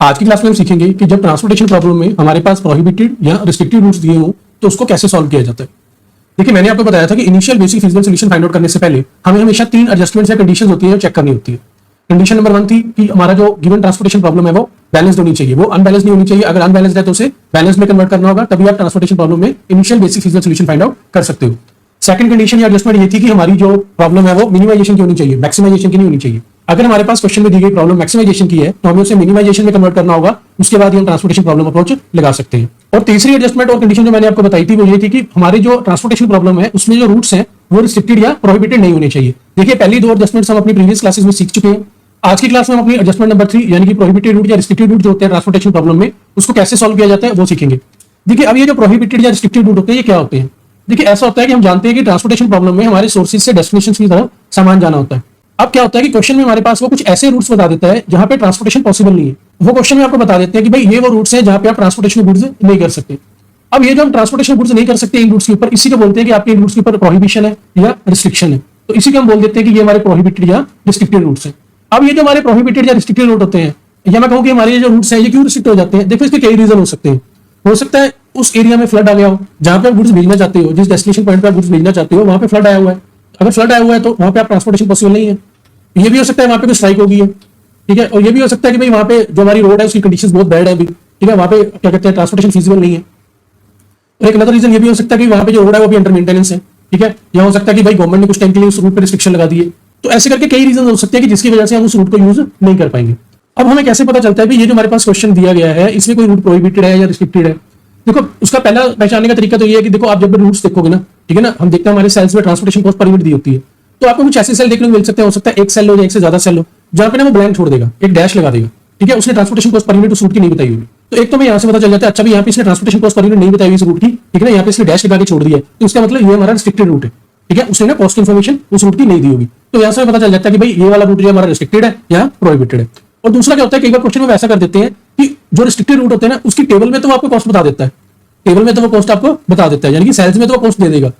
आज की क्लास में हम सीखेंगे कि जब ट्रांसपोर्टेशन प्रॉब्लम में हमारे पास प्रोहिबिटेड या रिस्ट्रिक्टेड रूट्स दिए हों तो उसको कैसे सॉल्व किया जाता है। देखिए, मैंने आपको बताया था कि initial basic physical solution find out करने से पहले हमें हमेशा 3 एडजस्टमेंट्स या कंडीशंस होती है जो चेक करनी होती है। कंडीशन नंबर 1 थी कि हमारा जो गिवन ट्रांसपोर्टेशन प्रॉब्लम है वो बैलेंस होनी चाहिए, वो अनबैलेंस नहीं होनी चाहिए। अगर अनबैलेंस है तो उसे बैलेंस में कन्वर्ट करना होगा, तभी आप ट्रांसपोर्टेशन प्रॉब्लम में initial basic physical solution find out कर सकते हो। सेकंड कंडीशन या एडजस्टमेंट ये थी कि हमारी जो प्रॉब्लम है वो मिनिमाइजेशन की होनी चाहिए, मैक्सिमाइजेशन की नहीं होनी चाहिए। अगर हमारे पास क्वेश्चन में दी गई प्रॉब्लम मैक्सिमाइजेशन की है तो हमें उसे मिनिमाइजेशन में कन्वर्ट करना होगा, उसके बाद हम ट्रांसपोर्टेशन प्रॉब्लम अप्रोच लगा सकते हैं। और तीसरी एडजस्टमेंट और कंडीशन जो मैंने आपको बताई थी वो ये थी कि हमारी जो ट्रांसपोर्टेशन प्रॉब्लम है उसमें जो रूट्स हैं वो रिस्ट्रिक्टेड या प्रोहिबिटेड नहीं होने चाहिए। देखिए, पहली 2 एडजस्टमेंट्स हम अपनी प्रीवियस क्लासेस में सीख चुके हैं। आज की क्लास में हम अपनी एडजस्टमेंट नंबर 3 यानी कि प्रोहिबिटेड रूट या रिस्ट्रिक्टेड रूट जो होते हैं ट्रांसपोर्टेशन प्रॉब्लम में, उसको कैसे सॉल्व किया जाता है वो सीखेंगे। देखिए, अब ये जो प्रोहिबिटेड या रिस्ट्रिक्टेड रूट होते हैं ये क्या होते हैं। देखिए, ऐसा होता है कि हम जानते हैं कि ट्रांसपोर्टेशन प्रॉब्लम में हमारे सोर्सेज से डेस्टिनेशन की तरफ सामान जाना होता है। अब क्या होता है कि क्वेश्चन में हमारे पास वो कुछ ऐसे रूट्स बता देता है जहां पे ट्रांसपोर्टेशन पॉसिबल नहीं है। वो क्वेश्चन में आपको बता देते हैं कि भाई ये वो रूट्स हैं जहां पे आप ट्रांसपोर्टेशन गुड्स नहीं कर सकते। अब ये जो हम ट्रांसपोर्टेशन गुड्स नहीं कर सकते इन रूट्स के ऊपर, इसी को बोलते हैं कि आपके इन रूट्स के ऊपर प्रोहिबिशन है या रिस्ट्रिक्शन है। तो इसी को हम बोल देते हैं कि ये हमारे प्रोहिबिटेड या रिस्ट्रिक्टेड रूट्स हैं। अब ये जो हमारे प्रोहिबिटेड या रिस्ट्रिक्टेड रूट होते हैं, या मैं कहूं कि हमारे जो रूट्स हैं ये क्यों रिस्ट्रिक्ट हो जाते हैं। देखो, इसके कई रीजन हो सकते हैं। हो सकता है उस एरिया में फ्लड आ गया हो जहां पे आप गुड्स भेजना चाहते हो, जिस डेस्टिनेशन पॉइंट पे आप गुड्स भेजना चाहते हो वहां पे फ्लड आया हुआ है। अगर फ्लड आया हुआ है तो वहां पे आप ट्रांसपोर्टेशन पॉसिबल नहीं है। ये भी हो सकता है वहां पे कोई स्ट्राइक होगी है, ठीक है। और ये भी हो सकता है कि भाई वहां पे जो हमारी रोड है उसकी कंडीशंस बहुत बैड है अभी, ठीक है, वहां पे क्या कहते हैं ट्रांसपोर्टेशन फीजिबल नहीं है। और एक अदर रीजन ये भी हो सकता है कि वहां पे जो रोड है वो भी अंडर मेंटेनेंस है, ठीक है। या हो सकता है कि भाई गवर्नमेंट ने कुछ टाइम के लिए उस रूट पे रिस्ट्रिक्शन लगा दिए। तो ऐसे करके कई रीजन हो सकते हैं कि जिसकी वजह से हम उस रूट को यूज नहीं कर पाएंगे। अब हमें कैसे पता चलता है कि ये जो हमारे पास क्वेश्चन दिया गया है इसमें कोई रूट प्रोहिबिटेड है या रिस्ट्रिक्टेड है। देखो, उसका पहला पहचानने का तरीका तो ये है कि देखो, आप जब भी रूट्स देखोगे ना, ठीक है ना, हम देखते हैं हमारे सेल्स में ट्रांसपोर्टेशन कॉस्ट पर यूनिट दी होती है। तो आपको कुछ ऐसे सेल देखने को मिल सकते हैं, हो सकता है एक सेल हो या एक से ज्यादा सेल हो, जहां पे ना वो ब्लैंक छोड़ देगा, एक डैश लगा देगा, ठीक है। उसने ट्रांसपोर्टेशन कॉस्ट पर यूनिट उस रूट की नहीं बताई होगी। तो एक तो मैं यहाँ से पता चल जाता है, अच्छा भी यहाँ पे इसने ट्रांसपोर्टेशन कॉस्ट पर यूनिट नहीं बताई हुई इस रूट की, ठीक है ना, यहाँ पे इसने डैश लगा के छोड़ दिया है, तो इसका मतलब ये हमारा रिस्ट्रिक्टेड रूट है, ठीक है। उसने ना कॉस्ट इन्फॉर्मेशन उस रूट की नहीं दी होगी। तो यहाँ से पता चल जाता है कि भाई ये वाला रूट जो हमारा रिस्ट्रिक्टेड है या प्रोहिबिटेड है। और दूसरा क्या होता है, कई बार क्वेश्चन में वैसा कर देते हैं कि जो रिस्ट्रिक्टेड रूट होते हैं ना उसकी टेबल में तो वो आपको कॉस्ट बता देता है, टेबल में तो वो कॉस्ट आपको बता देता है, यानी कि सेल्स में तो वो कॉस्ट दे देगा,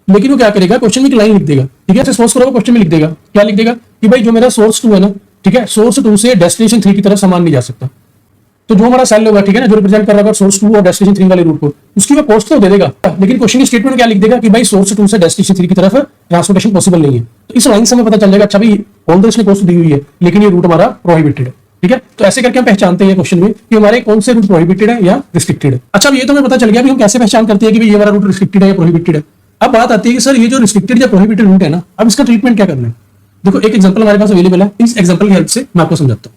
लेकिन वो क्या करेगा, क्वेश्चन में एक लाइन लिख देगा, ठीक है। सपोज करो वो क्वेश्चन में लिख देगा, क्या लिख देगा कि भाई जो मेरा सोर्स 2 है ना, ठीक है, सोर्स 2 से डेस्टिनेशन 3 की तरफ सामान नहीं जा सकता। तो जो हमारा सेल होगा, ठीक है ना, जो रिप्रेजेंट कर रहा होगा सोर्स 2 और डेस्टिनेशन 3 वाले रूट को, उसकी वो कॉस्ट तो दे देगा, लेकिन क्वेश्चन की स्टेटमेंट क्या लिख देगा कि भाई सोर्स 2 से डेस्टिनेशन 3 की तरफ ट्रांसपोर्टेशन पॉसिबल नहीं है। तो इस लाइन से हमें पता चल जाएगा, अच्छा भाई ऑल्दो इसने कॉस्ट दी हुई है लेकिन ये रूट हमारा प्रोहिबिटेड है, ठीक है। तो ऐसे करके हम पहचानते हैं क्वेश्चन में कि हमारे कौन से रूट प्रोहिबिटेड है या रिस्ट्रिक्टेड है। अच्छा, ये तो हमें पता चल गया कि हम कैसे पहचान करते हैं कि ये हमारा रूट रिस्ट्रिक्टेड है या प्रोहिबिटेड है। अब बात आती है कि सर ये जो रिस्ट्रिक्टेड या प्रोहिबिटेड रूट है ना, अब इसका ट्रीटमेंट क्या करना है। देखो, एक एग्जांपल हमारे पास अवेलेबल है, इस एग्जांपल की हेल्प से मैं आपको समझाता हूं।